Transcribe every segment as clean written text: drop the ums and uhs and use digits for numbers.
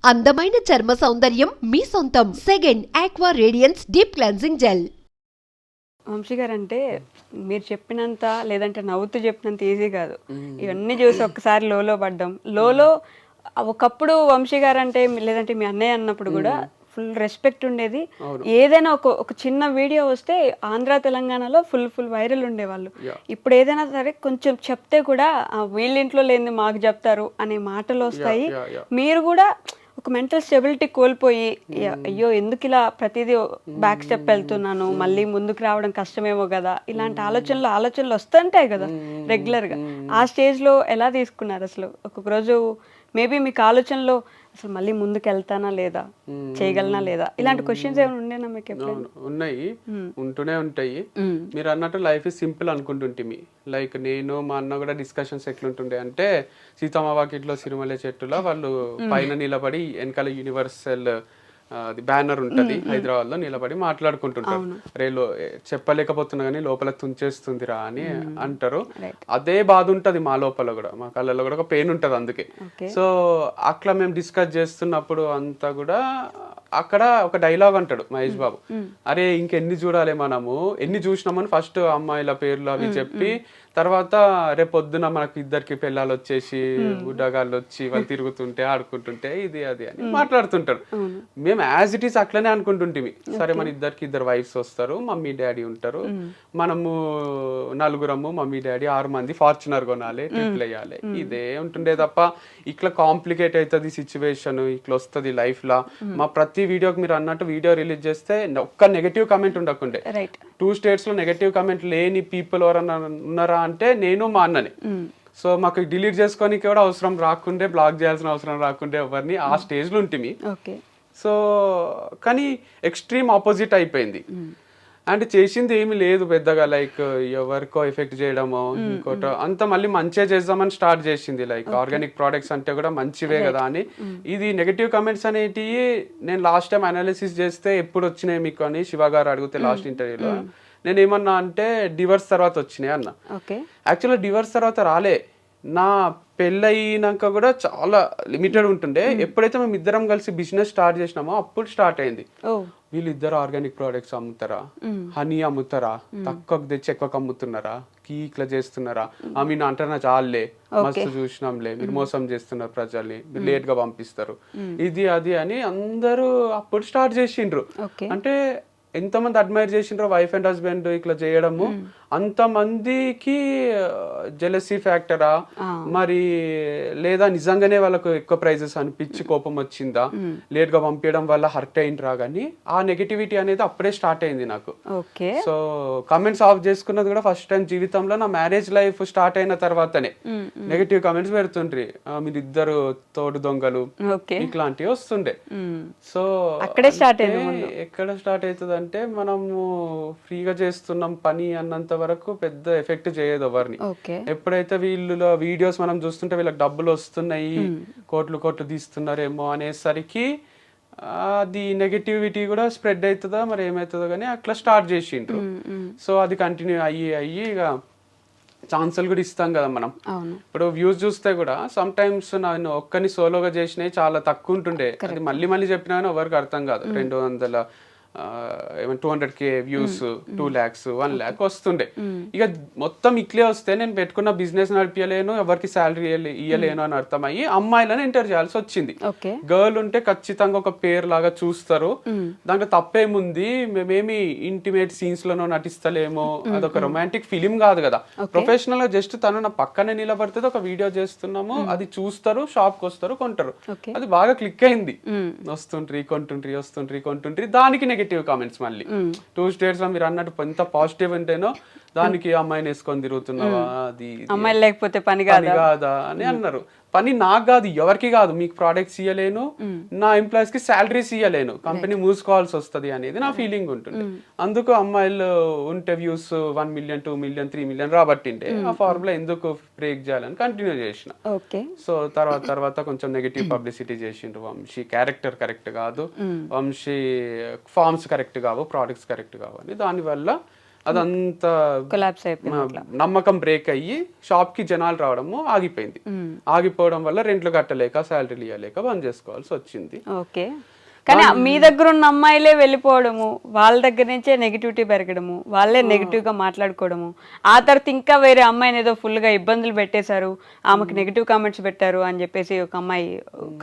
అందమైన చర్మ సౌందర్యం మీ సొంతం. Second aqua radiance deep cleansing gel. Vamshi గారు అంటే మీరు చెప్పినంత లేదంటే నవ్వుతూ చెప్పినంత ఈజీ కాదు. ఇవన్నీ చూసి ఒక్కసారి లోలో పడ్డం. లోలో ఒకప్పుడు వంశీ గారు అంటే లేదంటే మీ అన్నయ్య అన్నప్పుడు కూడా ఫుల్ రెస్పెక్ట్ ఉండేది. ఏదైనా ఒక చిన్న వీడియో వస్తే ఆంధ్ర తెలంగాణలో ఫుల్ వైరల్ ఉండేవాళ్ళు. ఇప్పుడు ఏదైనా సరే కొంచెం చెప్తే కూడా వీళ్ళ ఇంట్లో లేని మాకు చెప్తారు అనే మాటలు వస్తాయి. మీరు కూడా ఒక మెంటల్ స్టెబిలిటీ కోల్పోయి అయ్యో ఎందుకు ఇలా ప్రతిదీ బ్యాక్ స్టెప్ వెళ్తున్నాను, మళ్ళీ ముందుకు రావడం కష్టమేమో కదా, ఇలాంటి ఆలోచనలు వస్తుంటాయి కదా రెగ్యులర్గా. ఆ స్టేజ్లో ఎలా తీసుకున్నారు అసలు? ఒక్కొక్క రోజు మేబీ మీకు ఆలోచనలో అసలు మళ్ళీ ముందుకు వెళ్తానా లేదా, చేయగలనా లేదా, ఇలాంటి క్వశ్చన్స్ ఏమైనా ఉండేనా మీకు? ఉన్నాయి, ఉంటూనే ఉంటాయి. మీరు అన్నట్టు లైఫ్ ఇస్ సింపుల్ అనుకుంటుంటిమి. లైక్ నేను మా అన్న కూడా డిస్కషన్స్ ఎట్లుంటుండే అంటే, సీతమ్మ వాకిట్లో సిరిమల్లె చెట్టులో వాళ్ళు పైన నిలబడి వెనకాల యూనివర్సల్ అది బ్యానర్ ఉంటుంది హైదరాబాద్ లో, నిలబడి మాట్లాడుకుంటుంటారు. రేలో చెప్పలేకపోతున్నా కానీ లోపల తుంచేస్తుందిరా అని అంటారు. అదే బాధ ఉంటది మా లోపల కూడా, మా కళ్ళలో కూడా ఒక పెయిన్ ఉంటది. అందుకే సో అట్లా మేము డిస్కస్ చేస్తున్నప్పుడు అంతా కూడా అక్కడ ఒక డైలాగ్ అంటాడు మహేష్ బాబు, అరే ఇంకెన్ని చూడాలి మనము, ఎన్ని చూసినామని ఫస్ట్ అమ్మాయిల పేర్లు అవి చెప్పి, తర్వాత రేపొద్దున మనకు ఇద్దరికి పిల్లలు వచ్చేసి ఉడ్డగాళ్ళు వచ్చి వాళ్ళు తిరుగుతుంటే ఆడుకుంటుంటే ఇది అది అని మాట్లాడుతుంటారు. మేము యాజ్ ఇట్ ఈస్ అట్లనే అనుకుంటుంటిమి. సరే మన ఇద్దరికి ఇద్దరు వైఫ్స్ వస్తారు, మమ్మీ డాడీ ఉంటారు, మనము నలుగురము మమ్మీ డాడీ 6 మంది ఫార్చునర్ కొనాలి, ట్రిప్లు వేయాలి, ఇదే ఉంటుండే తప్ప ఇట్లా కాంప్లికేట్ అవుతుంది సిచ్యువేషన్, ఇట్లా వస్తుంది లైఫ్ లా. మా ప్రతి వీడియోకి మీరు అన్నట్టు వీడియో రిలీజ్ చేస్తే ఒక్క నెగటివ్ కమెంట్ ఉండకుండే. 2 states లో నెగటివ్ కమెంట్ లేని పీపుల్ ఎవరన్నా ఉన్నారా అంటే నేను మా అన్నని. సో మాకు డిలీట్ చేసుకోనికి కూడా అవసరం రాకుండే, బ్లాక్ చేయాల్సిన అవసరం రాకుండే ఎవరిని, ఆ స్టేజ్ లో ఉంటుంది. సో కానీ ఎక్స్ట్రీమ్ ఆపోజిట్ అయిపోయింది. అంటే చేసింది ఏమి లేదు పెద్దగా, లైక్ ఎవరికో ఎఫెక్ట్ చేయడమో ఇంకోటో అంత, మళ్ళీ మంచిగా చేద్దామని స్టార్ట్ చేసింది. లైక్ ఆర్గానిక్ ప్రోడక్ట్స్ అంటే కూడా మంచివే కదా అని. ఇది నెగటివ్ కమెంట్స్ అనేటివి నేను లాస్ట్ టైం అనాలిసిస్ చేస్తే ఎప్పుడు వచ్చినాయి మీకు అని శివ గారు అడిగితే లాస్ట్ ఇంటర్వ్యూలో నేను ఏమన్నా అంటే డివర్స్ తర్వాత వచ్చినాయి అన్న. యాక్చువల్గా డివర్స్ తర్వాత రాలే, నా పెళ్ళయినాక కూడా చాలా లిమిటెడ్ ఉంటుండే. ఎప్పుడైతే మేము ఇద్దరం కలిసి బిజినెస్ స్టార్ట్ చేసినామో అప్పుడు స్టార్ట్ అయింది. వీళ్ళిద్దరు ఆర్గానిక్ ప్రోడక్ట్స్ అమ్ముతారా, హనీ అమ్ముతారా, తక్కువకు తెచ్చి ఎక్కువకు అమ్ముతున్నారా, కీక్లా చేస్తున్నారా, మీన్ అంటారా చాలే మస్తు చూసినాంలే, మీరు మోసం చేస్తున్నారు ప్రజల్ని, మీరు లేట్ గా పంపిస్తారు, ఇది అది అని అందరూ అప్పుడు స్టార్ట్ చేసిండ్రు. అంటే ఎంతమంది అడ్మైర్ చేసిండ్రో వైఫ్ అండ్ హస్బెండ్ ఇట్లా చేయడము, అంతమందికి జెలసీ ఫ్యాక్టరా మరి లేదా నిజంగానే వాళ్ళకు ఎక్కువ ప్రైజెస్ అనిపించి కోపం వచ్చిందా, లేట్ గా పంపించడం వల్ల హర్ట్ అయిండ్రా, కానీ ఆ నెగటివిటీ అనేది అప్పుడే స్టార్ట్ అయింది నాకు. సో కమెంట్స్ ఆఫ్ చేసుకున్నది కూడా ఫస్ట్ టైం జీవితంలో నా మ్యారేజ్ లైఫ్ స్టార్ట్ అయిన తర్వాతనే నెగటివ్ కమెంట్స్ పెడుతుండ్రి, మీరు ఇద్దరు తోడు దొంగలు ఇట్లాంటివి వస్తుండే. సో ఎక్కడ స్టార్ట్ అవుతుంది అంటే, మనము ఫ్రీగా చేస్తున్నాం పని అన్నంత వరకు పెద్ద ఎఫెక్ట్ చేయదు ఎవరిని. ఎప్పుడైతే వీళ్ళలో వీడియోస్ మనం చూస్తుంటే వీళ్ళకి డబ్బులు వస్తున్నాయి, కోట్లు తీస్తున్నారేమో అనేసరికి అది నెగటివిటీ కూడా స్ప్రెడ్ అవుతుందా మరి ఏమవుతుందో కానీ అట్లా స్టార్ట్ చేసిండ్రు. సో అది కంటిన్యూ అయ్యి ఇక ఛాన్సులు కూడా ఇస్తాం కదా మనం. ఇప్పుడు వ్యూస్ చూస్తే కూడా సమ్ టైమ్స్ నేను ఒక్కని సోలోగా చేసినవి చాలా తక్కువ ఉంటుండే, అది మళ్ళీ చెప్పినా ఎవరికి అర్థం కాదు. 200K వ్యూస్, 2 lakhs, 1 lakh వస్తుండే. ఇక మొత్తం ఇట్లే వస్తే నేను పెట్టుకున్న బిజినెస్ నడిపించలేను, ఎవరికి శాలరీ ఇవ్వలేను అని అర్థమయ్యి అమ్మాయిలను ఎంటర్ చేయాల్సి వచ్చింది. గర్ల్ ఉంటే ఖచ్చితంగా ఒక పేరు లాగా చూస్తారు, దాంట్లో తప్పేముంది, మేమేమి ఇంటిమేట్ సీన్స్ లోనో నటిస్తలేమో, అదొక రొమాంటిక్ ఫిలిం కాదు కదా. ప్రొఫెషనల్ గా జస్ట్ తను నా పక్కనే నిలబడితే ఒక వీడియో చేస్తున్నాము, అది చూస్తారు, షాప్ కి వస్తారు, కొంటారు. అది బాగా క్లిక్ అయింది, వస్తుండ్రి కొంటుండ్రి, దానికి నెగటివ్ కామెంట్స్ మళ్ళీ 2 states లో మీరు అన్నట్టు ఎంత పాజిటివ్ ఉంటేనో దానికి అమ్మాయిని వేసుకొని తిరుగుతున్నావా, అది అమ్మాయి లేకపోతే పని కాదా అని అన్నారు. పని నాకు కాదు, ఎవరికి కాదు, మీకు ప్రోడక్ట్స్ ఇవ్వలేను, నా ఎంప్లాయీస్ కి శాలరీస్ ఇవ్వలేను, కంపెనీ మూసుకోవాల్సి వస్తుంది అనేది నా ఫీలింగ్ ఉంటుంది. అందుకు అమ్మాయిలు ఉంటే వ్యూస్ 1 million, 2 million, 3 million రాబట్టిండే ఆ ఫార్ములా ఎందుకు బ్రేక్ చేయాలని కంటిన్యూ చేసిన. సో తర్వాత కొంచెం నెగటివ్ పబ్లిసిటీ చేసిండ్రు, వంశీ క్యారెక్టర్ కరెక్ట్ కాదు, వంశీ ఫార్మ్స్ కరెక్ట్ కావు, ప్రోడక్ట్స్ కరెక్ట్ కావు అని. దానివల్ల అదంతా కొలాప్స్ అయిపోయింది. నమ్మకం బ్రేక్ అయ్యి షాప్ కి జనాలు రావడము ఆగిపోయింది. ఆగిపోవడం వల్ల రెంట్లు కట్టలేక శాలరీలు ఇవ్వలేక బంద్ చేసుకోవాల్సి వచ్చింది. ఓకే, కానీ మీ దగ్గర ఉన్న అమ్మాయిలే వెళ్ళిపోవడము, వాళ్ళ దగ్గర నుంచే నెగిటివిటీ పెరగడము, వాళ్ళే నెగిటివ్ గా మాట్లాడుకోవడము, ఆ తర్వాత ఇంకా వేరే అమ్మాయిని ఏదో ఫుల్ గా ఇబ్బందులు పెట్టేశారు, ఆమెకు నెగిటివ్ కామెంట్స్ పెట్టారు అని చెప్పేసి ఒక అమ్మాయి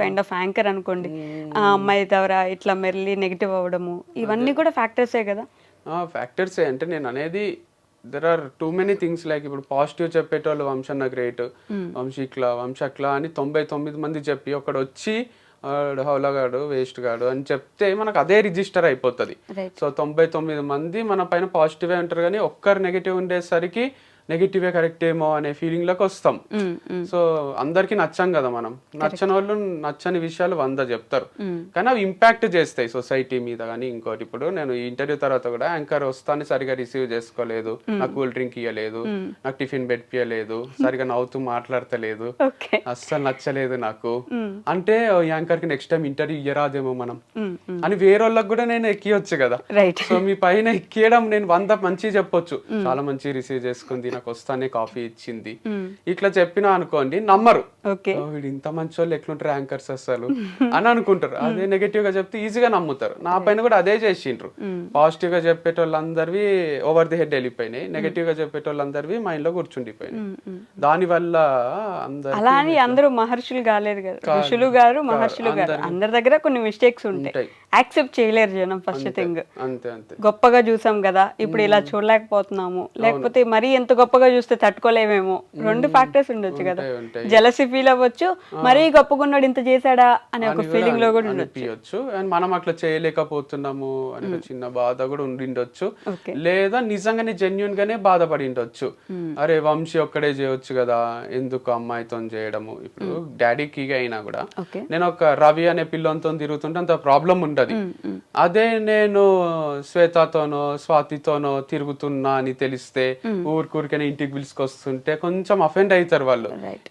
కైండ్ ఆఫ్ యాంకర్ అనుకోండి, ఆ అమ్మాయి ద్వారా ఇట్లా మెల్లి నెగిటివ్ అవ్వడము, ఇవన్నీ కూడా ఫ్యాక్టర్సే కదా. ఫ్యాక్టర్సే అంటే నేను అనేది there are too many things. Like ఇప్పుడు పాజిటివ్ చెప్పేటోళ్ళు వంశన్న గ్రేట్, వంశక్లా అని 99 మంది చెప్పి ఒకడు వచ్చి హౌలగాడు వేస్ట్ గాడు అని చెప్తే మనకు అదే రిజిస్టర్ అయిపోతుంది. సో 99 మంది మన పైన పాజిటివే ఉంటారు, కానీ ఒక్కరు నెగిటివ్ ఉండేసరికి నెగిటివే కరెక్ట్ ఏమో అనే ఫీలింగ్ లోకి వస్తాం. సో అందరికి నచ్చం కదా మనం, నచ్చని వాళ్ళు నచ్చని విషయాలు 100 చెప్తారు, కానీ అవి ఇంపాక్ట్ చేస్తాయి సొసైటీ మీద. కానీ ఇంకోటి, ఇప్పుడు నేను ఈ ఇంటర్వ్యూ తర్వాత కూడా యాంకర్ వస్తానే సరిగా రిసీవ్ చేసుకోలేదు, నాకు కూల్ డ్రింక్ ఇవ్వలేదు, నాకు టిఫిన్ పెట్టియలేదు, సరిగా నవ్వుతూ మాట్లాడతలేదు, అస్సలు నచ్చలేదు నాకు అంటే యాంకర్ కి నెక్స్ట్ టైం ఇంటర్వ్యూ ఇయ్యరాదేమో మనం అని వేరే వాళ్ళకి కూడా నేను ఎక్కియొచ్చు కదా. సో మీ పైన ఎక్కియడం నేను 100 మంచి చెప్పొచ్చు, చాలా మంచి రిసీవ్ చేసుకుంది, నాకు వస్తానే కాఫీ ఇచ్చింది, ఇట్లా చెప్పినా అనుకోండి నమ్మరు. వీడు ఇంత మంచి వాళ్ళు ఎట్లుంటారు యాంకర్స్ అసలు అని అనుకుంటారు. అదే నెగటివ్ గా చెప్తే ఈజీగా నమ్ముతారు. నా పైన కూడా అదే చేసిండ్రు. పాజిటివ్ గా చెప్పేటోళ్ళందరివి ఓవర్ ది హెడ్ వెళ్ళిపోయినాయి, నెగటివ్ గా చెప్పేటోళ్ళందరివి మైండ్ లో కూర్చుండిపోయినాయి. దాని వల్ల అలా అని అందరూ మహర్షులు కాలేదు కదా, ఋషులు గారు మహర్షులు గారు, అందరి దగ్గర కొన్ని మిస్టేక్స్ ఉంటాయి, యాక్సెప్ట్ చేయలేరు జనం. ఫస్ట్ థింగ్ గొప్పగా చూసాం కదా, ఇప్పుడు ఇలా చూడలేకపోతున్నాము, లేకపోతే మరీ ఎంత గొప్పగా చూస్తే తట్టుకోలేమేమో, 2 ఫ్యాక్టర్స్ ఉండొచ్చు కదా. జెలసీ ఫీల్ అవ్వచ్చు, మరీ గొప్పగా ఉన్నాడు ఇంత చేశాడా అనే ఒక ఫీలింగ్ లో కూడా ఉండొచ్చు. అండ్ మనం అట్లా చేయలేకపోతున్నాము అనే చిన్న బాధ కూడా ఉండిండొచ్చు, లేదా నిజంగానే జెన్యున్ గానే బాధపడి ఉండొచ్చు. అరే వంశీ ఒక్కడే చేయొచ్చు కదా, ఎందుకు అమ్మాయితో చేయడము. ఇప్పుడు డాడీకి అయినా కూడా నేను ఒక రవి అనే పిల్లలతో తిరుగుతుంటే అంత ప్రాబ్లం ఉండదు. అదే నేను శ్వేతతోనో స్వాతితోనో తిరుగుతున్నా అని తెలిస్తే ఊరికైనా ఇంటికి పిలుచుకొస్తుంటే కొంచెం అఫెండ్ అవుతారు వాళ్ళు.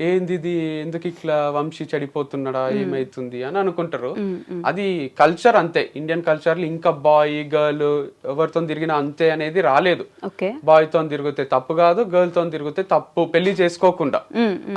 ఏంది ఇది, ఎందుకు ఇట్లా వంశీ చెడిపోతున్నాడా, ఏమైతుంది అని అనుకుంటారు. అది కల్చర్ అంతే, ఇండియన్ కల్చర్ లో ఇంకా బాయ్ గర్ల్ ఎవరితో తిరిగినా అంతే అనేది రాలేదు. బాయ్ తో తిరిగితే తప్పు కాదు, గర్ల్ తో తిరిగితే తప్పు, పెళ్లి చేసుకోకుండా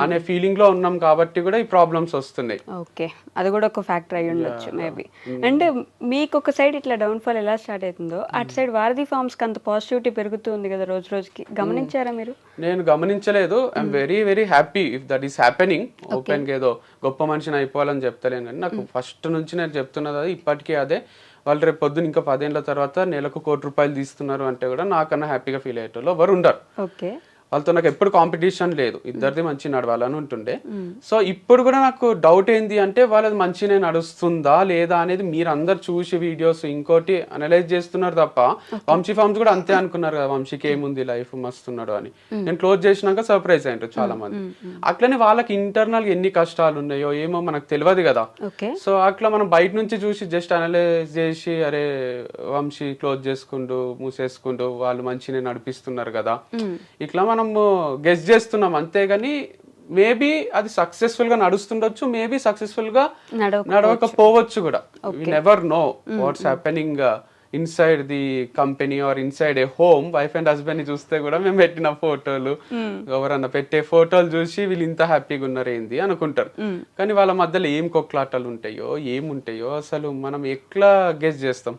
అనే ఫీలింగ్ లో ఉన్నాం కాబట్టి కూడా ఈ ప్రాబ్లమ్స్ వస్తున్నాయి. ఓకే, అది కూడా ఒక ఫ్యాక్టర్ అయి ఉండొచ్చు మేబీ. అండ్ మీకు ఒక సైడ్ ఇట్లా డౌన్ ఫాల్ ఎలా స్టార్ట్ అవుతుందో అటు సైడ్ వారధి ఫార్మ్స్ కి అంత పాజిటివిటీ పెరుగుతుంది కదా రోజు రోజుకి, గమనించారా మీరు? నేను గమనించలేదు. I'm very very happy if that is happening. Open గా ఏదో గొప్ప మనిషిని అయిపోవాలని చెప్తలేను, కానీ నాకు ఫస్ట్ నుంచి నేను చెప్తున్నది అది ఇప్పటికీ అదే. వాళ్ళు రేపు పొద్దున ఇంకా 10 ఏళ్ల తర్వాత నెలకు ₹1,00,00,000 తీస్తున్నారు అంటే కూడా నాకన్నా హ్యాపీగా ఫీల్ అయ్యేటోళ్ళు ఎవరు ఉండరు. వాళ్ళతో నాకు ఎప్పుడు కాంపిటీషన్ లేదు, ఇద్దరిది మంచి నడవాలని ఉంటుండే. సో ఇప్పుడు కూడా నాకు డౌట్ ఏంది అంటే వాళ్ళది మంచిగా నడుస్తుందా లేదా అనేది మీరు అందరు చూసి వీడియోస్ ఇంకోటి అనలైజ్ చేస్తున్నారు తప్ప, వంశీ ఫార్మ్స్ కూడా అంతే అనుకున్నారు కదా, వంశీకి ఏముంది లైఫ్ మస్తున్నాడు అని. నేను క్లోజ్ చేసినాక సర్ప్రైజ్ అయ్యారు చాలా మంది. అట్లనే వాళ్ళకి ఇంటర్నల్ ఎన్ని కష్టాలు ఉన్నాయో ఏమో మనకు తెలియదు కదా. సో అట్లా మనం బయట నుంచి చూసి జస్ట్ అనలైజ్ చేసి అరే వంశీ క్లోజ్ చేసుకుంటూ మూసేసుకుంటూ వాళ్ళు మంచిగా నడిపిస్తున్నారు కదా, ఇట్లా మనము గెస్ చేస్తున్నాం అంతేగాని మేబీ అది సక్సెస్ఫుల్ గా నడుస్తుండొచ్చు, మేబీ సక్సెస్ఫుల్ గా నడవకపోవచ్చు కూడా. We never know what's happening inside the company or inside a home. Wife and husband ని చూస్తే కూడా మేము పెట్టిన ఫోటోలు, ఎవరన్నా పెట్టే ఫోటోలు చూసి వీళ్ళు ఇంత హ్యాపీగా ఉన్నారు ఏంది అనుకుంటారు, కానీ వాళ్ళ మధ్యలో ఏం కొట్లాటలు ఉంటాయో ఏముంటాయో అసలు మనం ఎట్లా గెస్ చేస్తాం.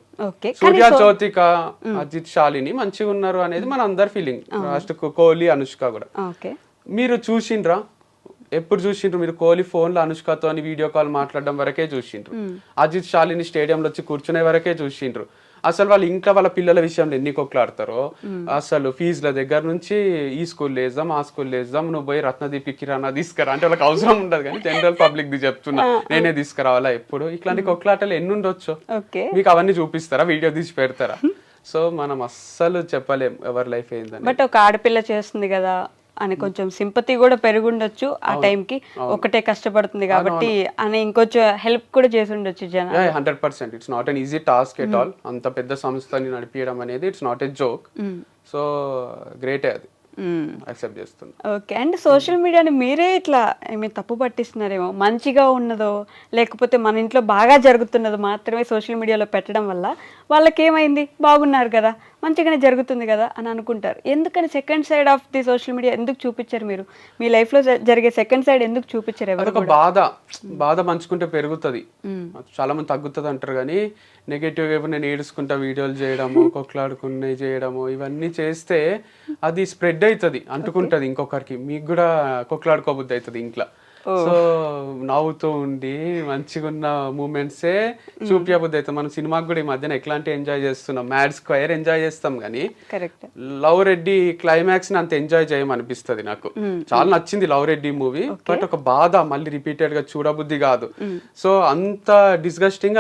సూర్య జ్యోతిక అజిత్ శాలిని మంచిగా ఉన్నారు అనేది మన అందరి ఫీలింగ్, లాస్ట్ కోహ్లీ అనుష్క కూడా. మీరు చూసిండ్రా, ఎప్పుడు చూసిండ్రు మీరు కోహ్లీ ఫోన్ లో అనుష్కతో వీడియో కాల్ మాట్లాడడం వరకే చూసిండ్రు, అజిత్ శాలిని స్టేడియంలో వచ్చి కూర్చునే వరకే చూసిండ్రు. అసలు వాళ్ళ ఇంట్లో వాళ్ళ పిల్లల విషయంలో ఎన్ని కొట్లాడతారో, అసలు ఫీజుల దగ్గర నుంచి ఈ స్కూల్లో వేద్దాం ఆ స్కూల్లో వేద్దాం, నువ్వు పోయి రత్నదీప్ కిరాణా తీసుకురా అంటే వాళ్ళకి అవసరం ఉండదు, కానీ జనరల్ పబ్లిక్ ది చెప్తున్నా నేనే తీసుకురావాలా ఎప్పుడు. ఇట్లాంటి కొట్లాటలు ఎన్ని ఉండొచ్చు, మీకు అవన్నీ చూపిస్తారా, వీడియో తీసి పెడతారా? సో మనం అస్సలు చెప్పలేం ఎవరి లైఫ్ ఏందని. బట్ ఒక ఆడపిల్ల చేస్తుంది కదా అని కొంచెం సింపతి కూడా పెరుగుండొచ్చు ఆ టైంకి, ఒకటే కష్టపడుతుంది కాబట్టి అని ఇంకొంచెం హెల్ప్ కూడా చేసి ఉండొచ్చు జనాలు. 100%. It's not an easy task at all. అంత పెద్ద సంస్థని నడిపించడం అనేది it's not a joke. So గ్రేటే అది, యాక్సెప్ట్ చేస్తున్నా. ఓకే, అండ్ సోషల్ మీడియాని మీరే ఇట్లా ఏమి తప్పు పట్టిస్తున్నారేమో, మంచిగా ఉన్నదో లేకపోతే మన ఇంట్లో బాగా జరుగుతున్నదో మాత్రమే సోషల్ మీడియాలో పెట్టడం వల్ల వాళ్ళకి ఏమైంది, బాగున్నారు కదా మంచిగానే జరుగుతుంది కదా అని అనుకుంటారు. ఎందుకని second side of the social media ఎందుకు చూపించారు మీరు? మీ లైఫ్లో జరిగే సెకండ్ సైడ్ ఎందుకు చూపించారు ఎవరు? అదొక బాధ పంచుకుంటే పెరుగుతుంది, చాలా మంది తగ్గుతుంది అంటారు. కానీ నెగటివ్ గా నేను ఏడుచుకుంటా వీడియోలు చేయడము, కొట్లాడుకునే చేయడము, ఇవన్నీ చేస్తే అది స్ప్రెడ్ అవుతుంది, అంటుకుంటది ఇంకొకరికి. మీకు కూడా కొట్లాడుకోబుద్ది అవుతుంది ఇంట్లో. సో నవ్వుతూ ఉండి మంచిగా ఉన్న మూమెంట్సే చూపించబుద్ది అవుతుంది. మనం సినిమాకి కూడా ఈ మధ్యన ఎట్లాంటి ఎంజాయ్ చేస్తున్నాం, మ్యాడ్ స్క్వేర్ ఎంజాయ్ చేస్తాం కానీ లవ్ రెడ్డి క్లైమాక్స్ ని అంత ఎంజాయ్ చేయమనిపిస్తుంది నాకు. చాలా నచ్చింది లవ్ రెడ్డి మూవీ, బట్ ఒక బాధ మళ్ళీ రిపీటెడ్ గా చూడబుద్ధి కాదు. సో అంత డిస్గస్టింగ్